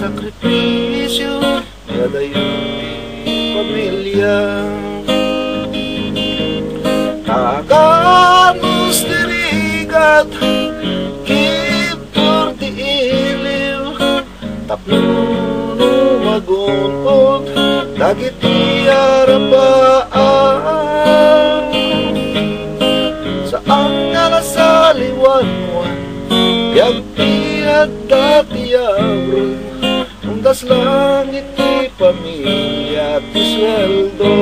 sakripisyo Nadayon pamilya Kagamus dirigat Kipur di iliw Tapno magunpot Dagit iarabaan Saan nga nasaliwanwan Yagpiat dati abron Undas langit ti pamilya ti sweldo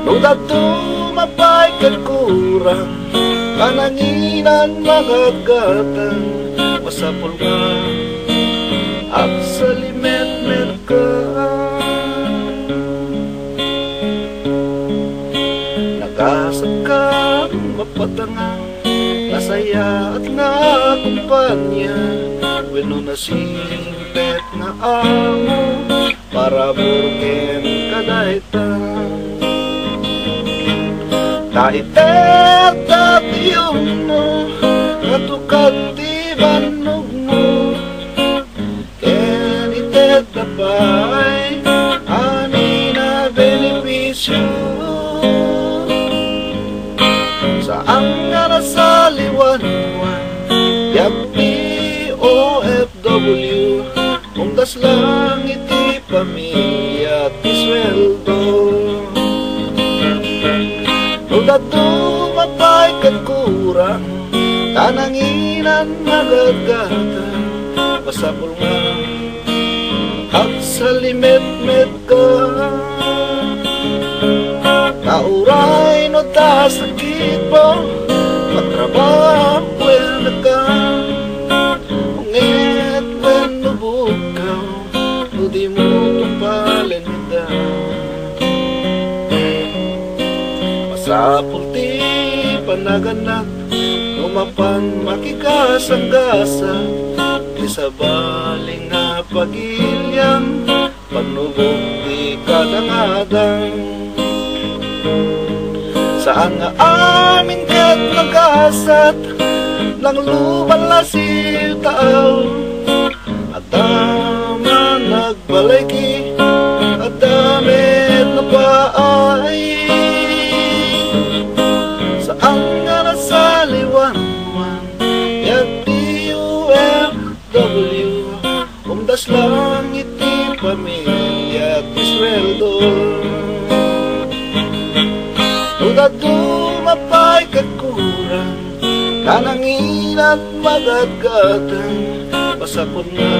Nudad tumapay kan kurang Kananginan magagatan Masapol nga at sa limet-met ka Nagasat ka mapatangang Nasaya at nakumpanya Weno na simpet na amo Para burgen kadaitan Taiter dati yung mo Katukad di banog mo Kenitet na pa'y Ani na benepisyo Saan nga nasaliwanwan Yagpi OFW Undas langit ti pamilya ti sweldo Nudad tumapay kan kurang Tananginan magagatan Pasapol nga at sa limet-met ka Nauray no ta sakit mo Matrabaho na ka Ungit when nubukaw Nudi mo tumpalin nida Masapul ti panaganak Lumapan makikasang-gasa Di sa baling na pagilyang Panubog di kadang-adang Saan nga amin kat nagasat Nang lumalasiw taaw At tama nagbalay ki At damit na paay Saan nga nasaliwanwan Yagti UFW Umdas langit ti pamilya ti sweldo Nudad tumapay kat kurang Kanangin at magagatan Pasapon nga